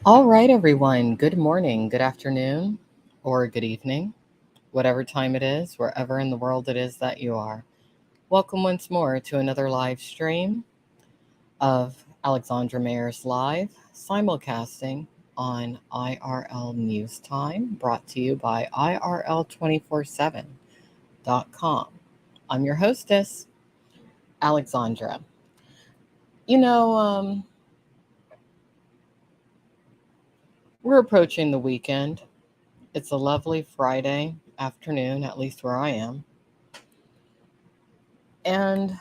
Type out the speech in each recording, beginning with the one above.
All right, everyone. Good morning, good afternoon, or good evening, whatever time it is, wherever in the world it is that you are. Welcome once more to another live stream of Alexandra Mayer's Live, simulcasting on IRL News Time, brought to you by IRL247.com. I'm your hostess, Alexandra. You know, we're approaching the weekend. It's a lovely Friday afternoon, at least where I am. And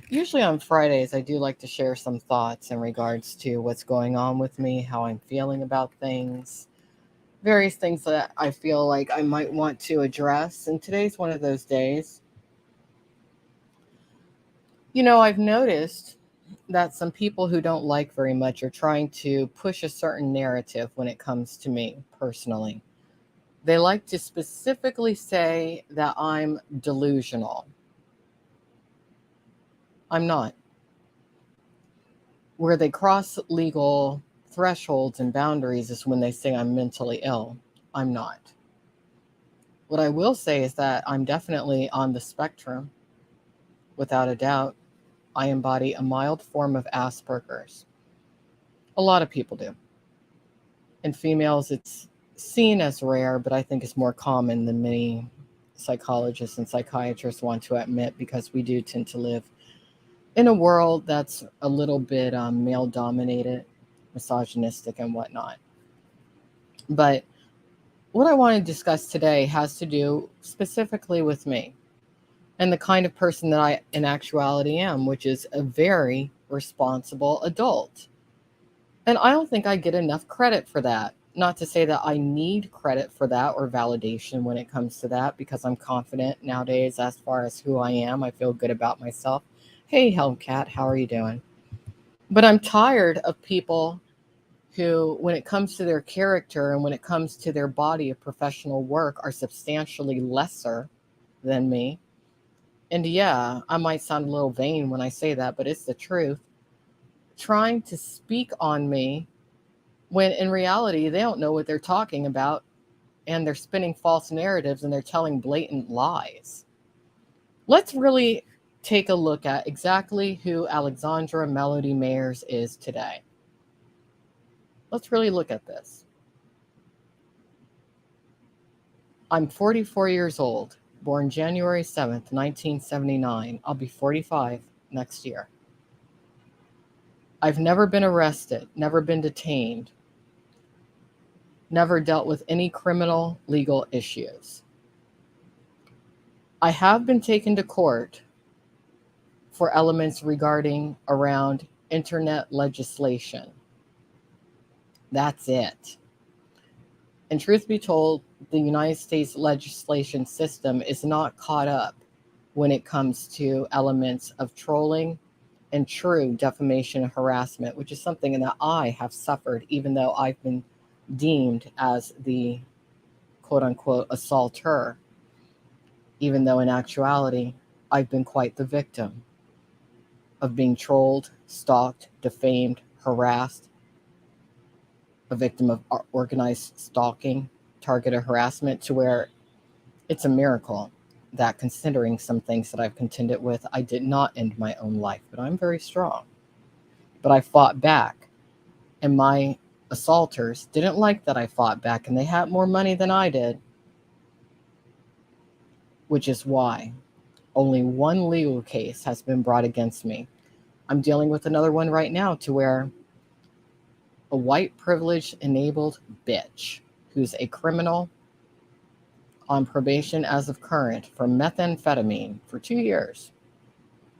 usually on Fridays, I do like to share some thoughts in regards to what's going on with me, how I'm feeling about things, various things that I feel like I might want to address. And today's one of those days. I've noticed that some people who don't like very much are trying to push a certain narrative when it comes to me personally. They like to specifically say that I'm delusional. I'm not. Where they cross legal thresholds and boundaries is when they say I'm mentally ill. I'm not. What I will say is that I'm definitely on the spectrum, without a doubt. I embody a mild form of Asperger's. A lot of people do. In females, it's seen as rare, but I think it's more common than many psychologists and psychiatrists want to admit because we do tend to live in a world that's a little bit male dominated, misogynistic, and whatnot. But what I want to discuss today has to do specifically with me and the kind of person that I, in actuality, am, which is a very responsible adult. And I don't think I get enough credit for that. Not to say that I need credit for that or validation when it comes to that, because I'm confident nowadays as far as who I am. I feel good about myself. Hey, Hellcat, how are you doing? But I'm tired of people who, when it comes to their character and when it comes to their body of professional work, are substantially lesser than me. And yeah, I might sound a little vain when I say that, but it's the truth. Trying to speak on me when in reality they don't know what they're talking about, and they're spinning false narratives and they're telling blatant lies. Let's really take a look at exactly who Alexandra Melody Mayers is today. Let's really look at this. I'm 44 years old, born January 7th, 1979. I'll be 45 next year. I've never been arrested, never been detained, never dealt with any criminal legal issues. I have been taken to court for elements regarding around internet legislation. That's it. And truth be told, the United States legislation system is not caught up when it comes to elements of trolling and true defamation and harassment, which is something that I have suffered, even though I've been deemed as the quote unquote assaulter, even though in actuality, I've been quite the victim of being trolled, stalked, defamed, harassed, a victim of organized stalking, targeted harassment, to where it's a miracle that, considering some things that I've contended with, I did not end my own life. But I'm very strong. But I fought back, and my assaulters didn't like that I fought back, and they had more money than I did, which is why only one legal case has been brought against me. I'm dealing with another one right now, to where a white privileged enabled bitch who's a criminal on probation as of current for methamphetamine for 2 years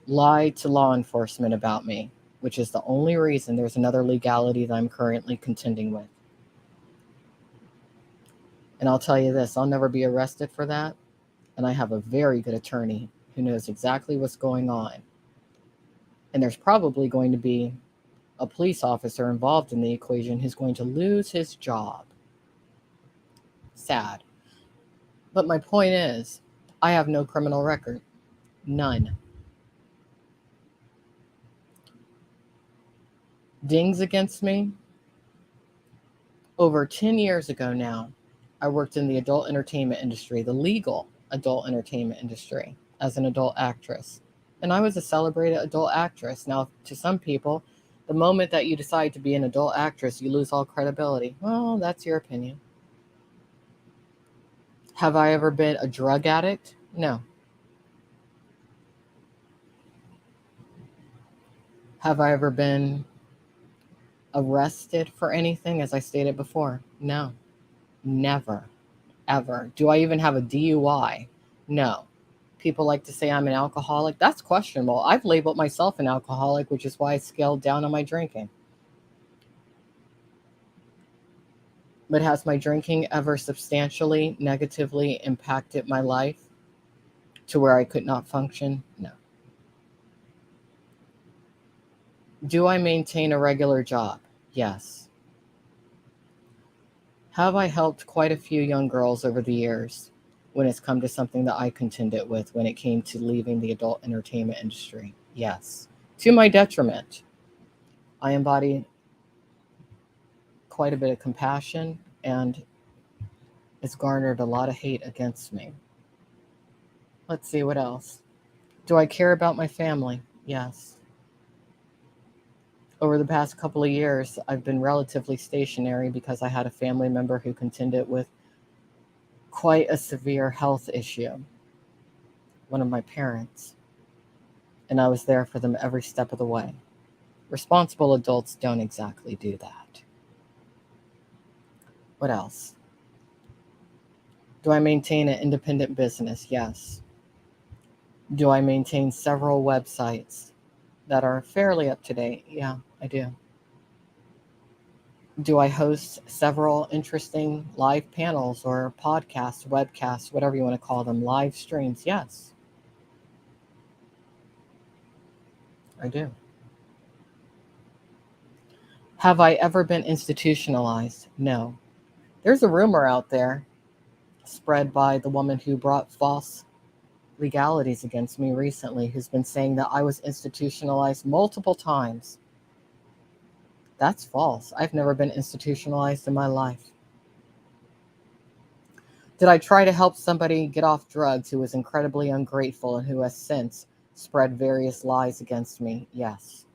lied to law enforcement about me, which is the only reason there's another legality that I'm currently contending with. And I'll tell you this, I'll never be arrested for that. And I have a very good attorney who knows exactly what's going on. And there's probably going to be a police officer involved in the equation who's going to lose his job. Sad. But my point is, I have no criminal record. None. Dings against me, Over 10 years ago now, I worked in the adult entertainment industry, the legal adult entertainment industry, as an adult actress. And I was a celebrated adult actress. Now, to some people, the moment that you decide to be an adult actress, you lose all credibility. Well, that's your opinion. Have I ever been a drug addict? No. Have I ever been arrested for anything, as I stated before? No. Never. Ever. Do I even have a DUI? No. People like to say I'm an alcoholic. That's questionable. I've labeled myself an alcoholic, which is why I scaled down on my drinking. But has my drinking ever substantially negatively impacted my life to where I could not function? No. Do I maintain a regular job? Yes. Have I helped quite a few young girls over the years when it's come to something that I contended with when it came to leaving the adult entertainment industry? Yes. To my detriment. I embody quite a bit of compassion, and it's garnered a lot of hate against me. Let's see what else. Do I care about my family? Yes. Over the past couple of years, I've been relatively stationary because I had a family member who contended with quite a severe health issue, one of my parents, and I was there for them every step of the way. Responsible adults don't exactly do that. What else? Do I maintain an independent business? Yes. Do I maintain several websites that are fairly up to date? Yeah, I do. Do I host several interesting live panels or podcasts, webcasts, whatever you want to call them, live streams? Yes, I do. Have I ever been institutionalized? No. There's a rumor out there spread by the woman who brought false legalities against me recently, who's been saying that I was institutionalized multiple times. That's false. I've never been institutionalized in my life. Did I try to help somebody get off drugs who was incredibly ungrateful and who has since spread various lies against me? Yes.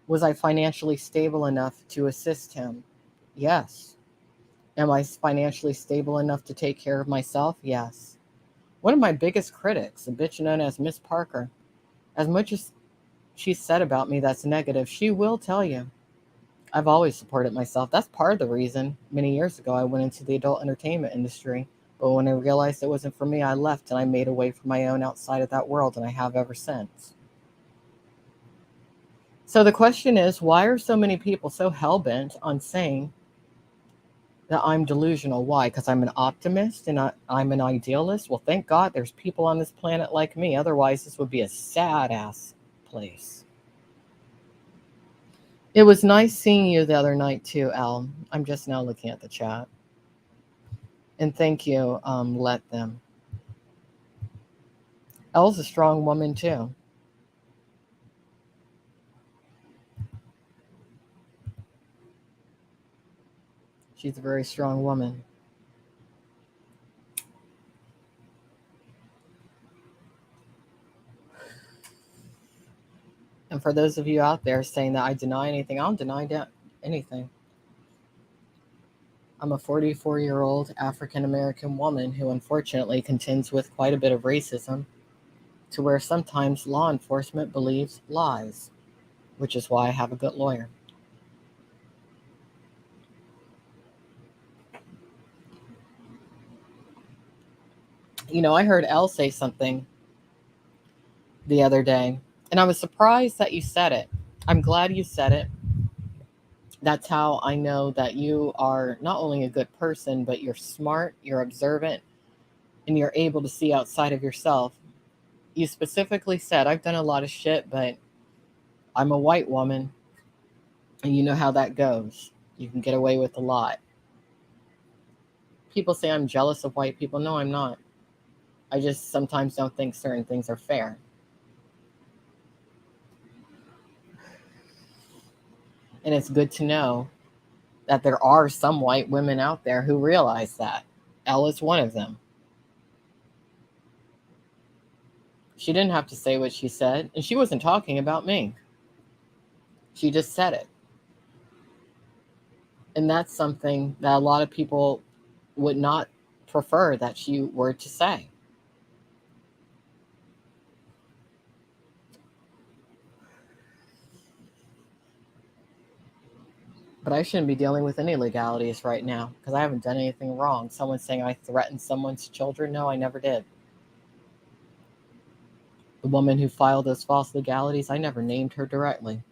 Was I financially stable enough to assist him? Yes. Am I financially stable enough to take care of myself? Yes. One of my biggest critics, a bitch known as Miss Parker, as much as she said about me that's negative, she will tell you I've always supported myself. That's part of the reason many years ago I went into the adult entertainment industry. But when I realized it wasn't for me, I left and I made a way for my own outside of that world, and I have ever since. So the question is, why are so many people so hell-bent on saying that I'm delusional? Why? Because I'm an optimist and I'm an idealist? Well, thank God there's people on this planet like me. Otherwise, this would be a sad-ass place. It was nice seeing you the other night too, Al. I'm just now looking at the chat. And thank you, Let Them. Elle's a strong woman too. She's a very strong woman. And for those of you out there saying that I deny anything, I don't deny anything. I'm a 44-year-old African American woman who unfortunately contends with quite a bit of racism, to where sometimes law enforcement believes lies, which is why I have a good lawyer. You know, I heard Elle say something the other day, and I was surprised that you said it. I'm glad you said it. That's how I know that you are not only a good person, but you're smart, you're observant, and you're able to see outside of yourself. You specifically said, I've done a lot of shit, but I'm a white woman, and you know how that goes. You can get away with a lot. People say I'm jealous of white people. No, I'm not. I just sometimes don't think certain things are fair. And it's good to know that there are some white women out there who realize that. Elle is one of them. She didn't have to say what she said, and she wasn't talking about me. She just said it. And that's something that a lot of people would not prefer that she were to say. But I shouldn't be dealing with any legalities right now because I haven't done anything wrong. Someone's saying I threatened someone's children. No, I never did. The woman who filed those false legalities, I never named her directly.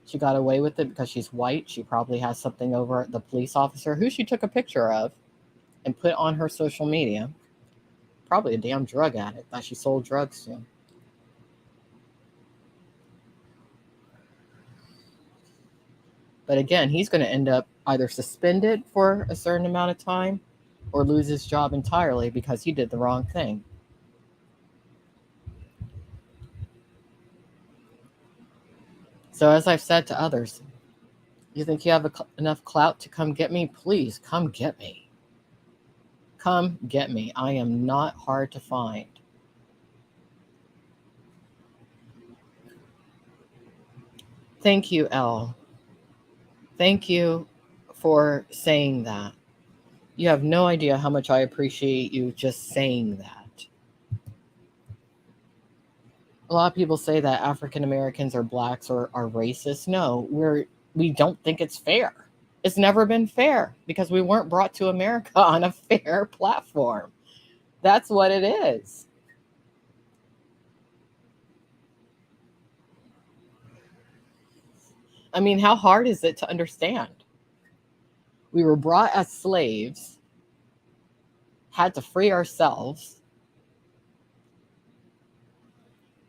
She got away with it because she's white. She probably has something over the police officer who she took a picture of and put on her social media. Probably a damn drug addict that she sold drugs to. But again, he's going to end up either suspended for a certain amount of time or lose his job entirely because he did the wrong thing. So as I've said to others, you think you have enough clout to come get me? Please come get me. Come get me. I am not hard to find. Thank you, Elle. Thank you for saying that. You have no idea how much I appreciate you just saying that. A lot of people say that African Americans or blacks are racist. No, we don't think it's fair. It's never been fair because we weren't brought to America on a fair platform. That's what it is. I mean, how hard is it to understand? We were brought as slaves, had to free ourselves,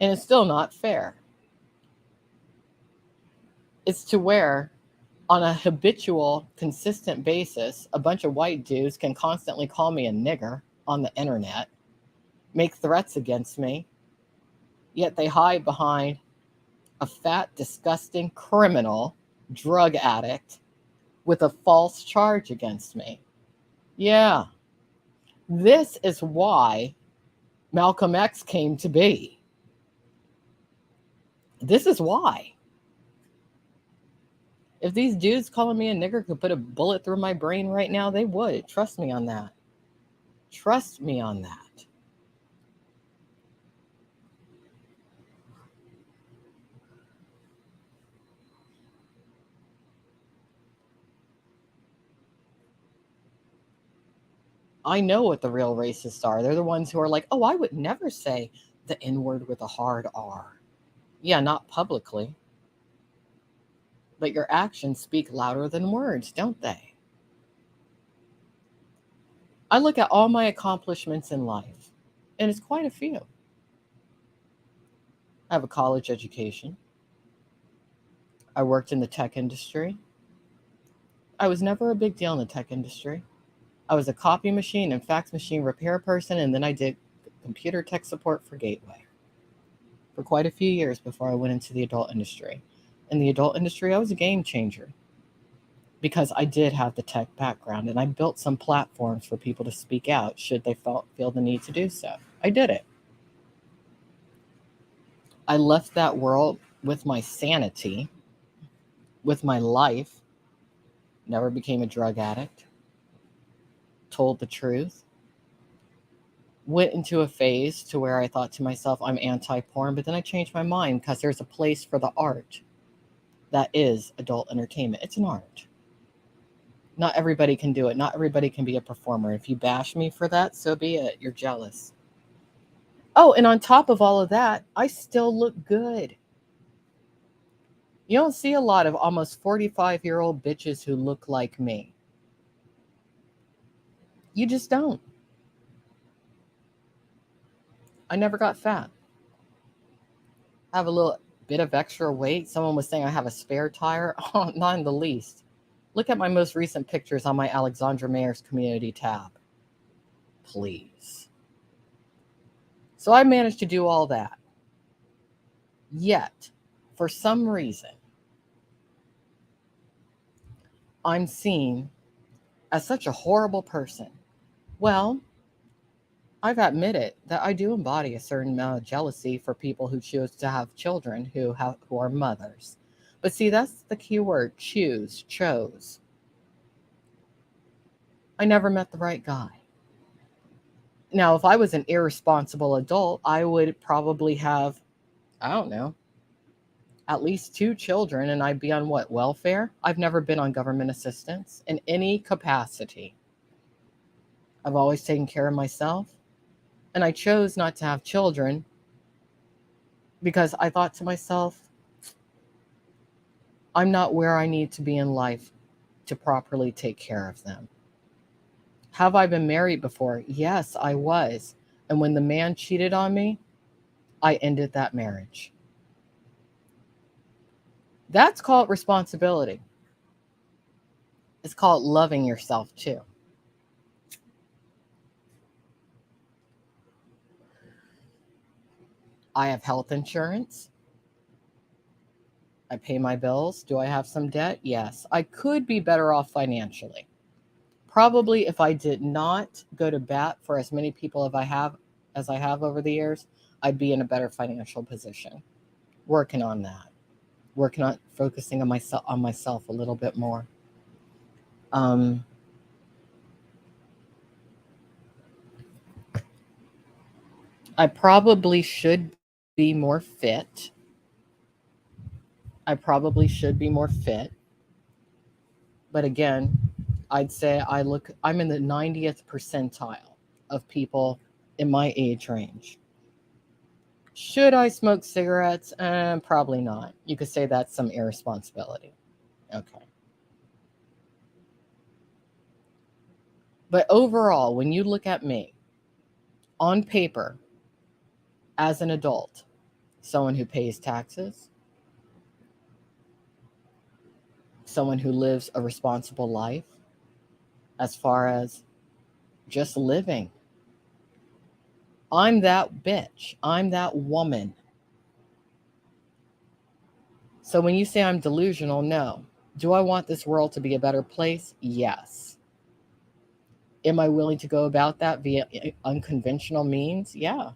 and it's still not fair. It's to where, on a habitual, consistent basis, a bunch of white dudes can constantly call me a nigger on the internet, make threats against me, yet they hide behind a fat, disgusting criminal, drug addict with a false charge against me. Yeah, this is why Macolm X came to be. This is why. If these dudes calling me a nigger could put a bullet through my brain right now, they would. Trust me on that. Trust me on that. I know what the real racists are. They're the ones who are like, oh, I would never say the N word with a hard R. Yeah, not publicly. But your actions speak louder than words, don't they? I look at all my accomplishments in life, and it's quite a few. I have a college education. I worked in the tech industry. I was never a big deal in the tech industry. I was a copy machine and fax machine repair person, and then I did computer tech support for Gateway for quite a few years before I went into the adult industry. In the adult industry, I was a game changer because I did have the tech background, and I built some platforms for people to speak out should they feel the need to do so. I did it. I left that world with my sanity, with my life, never became a drug addict, told the truth, went into a phase to where I thought to myself, I'm anti-porn, but then I changed my mind because there's a place for the art that is adult entertainment. It's an art. Not everybody can do it. Not everybody can be a performer. If you bash me for that, so be it. You're jealous. Oh, and on top of all of that, I still look good. You don't see a lot of almost 45-year-old bitches who look like me. You just don't. I never got fat. I have a little bit of extra weight. Someone was saying I have a spare tire. Oh, not in the least. Look at my most recent pictures on my Alexandra Mayer's community tab. Please. So I managed to do all that. Yet, for some reason, I'm seen as such a horrible person. Well, I've admitted that I do embody a certain amount of jealousy for people who choose to have children who are mothers. But see, that's the key word, chose. I never met the right guy. Now, if I was an irresponsible adult, I would probably have, I don't know, at least 2 children, and I'd be on what, welfare? I've never been on government assistance in any capacity. I've always taken care of myself, and I chose not to have children because I thought to myself, I'm not where I need to be in life to properly take care of them. Have I been married before? Yes, I was. And when the man cheated on me, I ended that marriage. That's called responsibility. It's called loving yourself too. I have health insurance. I pay my bills. Do I have some debt? Yes. I could be better off financially. Probably if I did not go to bat for as many people as I have over the years, I'd be in a better financial position. Working on that. Working on focusing on myself a little bit more. Um, I probably should be more fit. I probably should be more fit. But again, I'd say I'm in the 90th percentile of people in my age range. Should I smoke cigarettes? Probably not. You could say that's some irresponsibility. Okay. But overall, when you look at me on paper as an adult, someone who pays taxes, someone who lives a responsible life as far as just living, I'm that bitch. I'm that woman. So when you say I'm delusional, no. Do I want this world to be a better place? Yes. Am I willing to go about that via unconventional means? Yeah,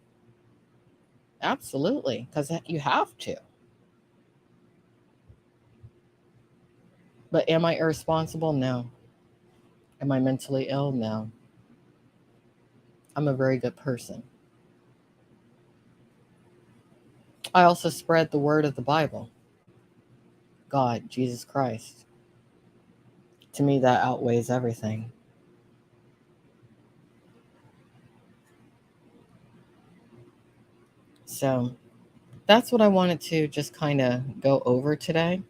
absolutely. Because you have to. But am I irresponsible? No. Am I mentally ill? No. I'm a very good person. I also spread the word of the Bible, God, Jesus Christ. To me, that outweighs everything. So that's what I wanted to just kind of go over today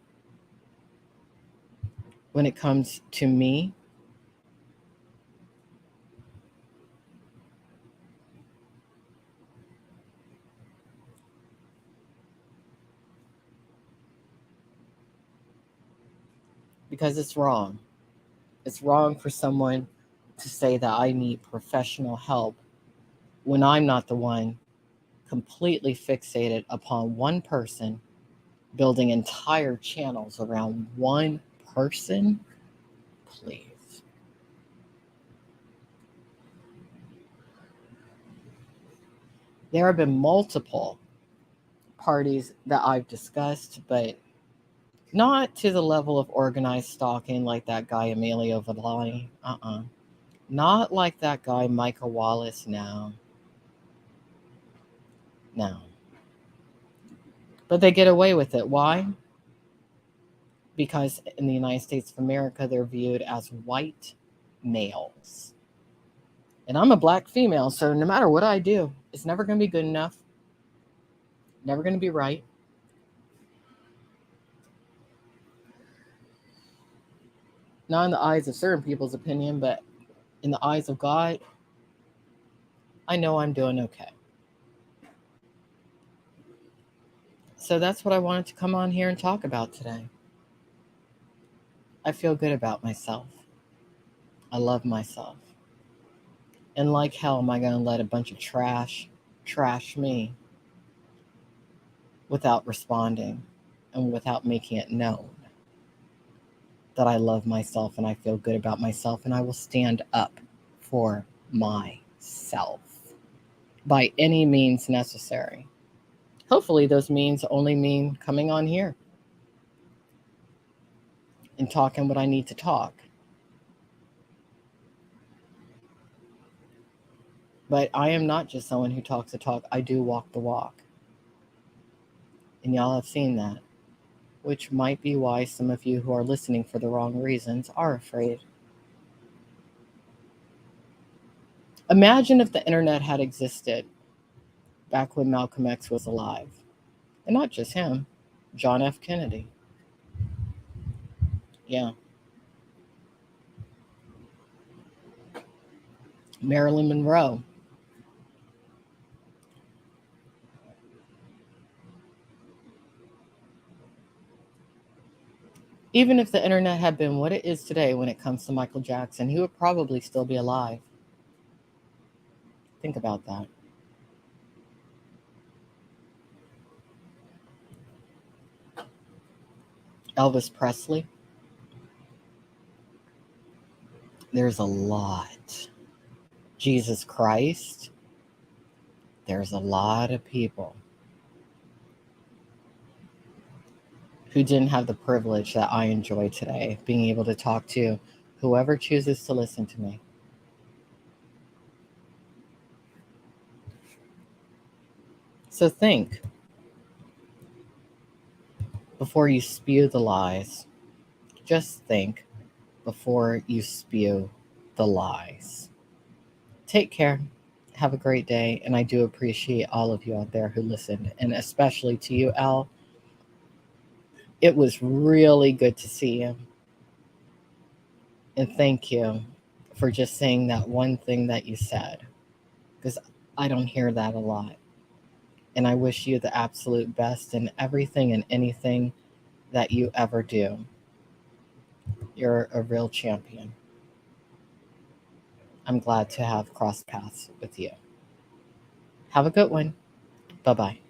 when it comes to me. Because it's wrong. It's wrong for someone to say that I need professional help when I'm not the one completely fixated upon one person, building entire channels around one person. Please. There have been multiple parties that I've discussed, but not to the level of organized stalking like that guy Emilio Villani. Not like that guy Michael Wallace. No. But they get away with it. Why? Because in the United States of America, they're viewed as white males. And I'm a black female, so no matter what I do, it's never going to be good enough, never going to be right. Not in the eyes of certain people's opinion, but in the eyes of God, I know I'm doing okay. So that's what I wanted to come on here and talk about today. I feel good about myself. I love myself. And like hell, am I going to let a bunch of trash me without responding and without making it known? that I love myself and I feel good about myself, and I will stand up for myself by any means necessary. Hopefully, those means only mean coming on here and talking what I need to talk. But I am not just someone who talks the talk. I do walk the walk. And y'all have seen that, which might be why some of you who are listening for the wrong reasons are afraid. Imagine if the internet had existed back when Malcolm X was alive. And not just him, John F. Kennedy. Yeah. Marilyn Monroe. Even if the internet had been what it is today when it comes to Michael Jackson, he would probably still be alive. Think about that. Elvis Presley. There's a lot. Jesus Christ. There's a lot of people who didn't have the privilege that I enjoy today, being able to talk to whoever chooses to listen to me. So think before you spew the lies. Just think before you spew the lies. Take care. Have a great day. And I do appreciate all of you out there who listened, and especially to you, Al. It was really good to see you. And thank you for just saying that one thing that you said, because I don't hear that a lot. And I wish you the absolute best in everything and anything that you ever do. You're a real champion. I'm glad to have crossed paths with you. Have a good one. Bye-bye.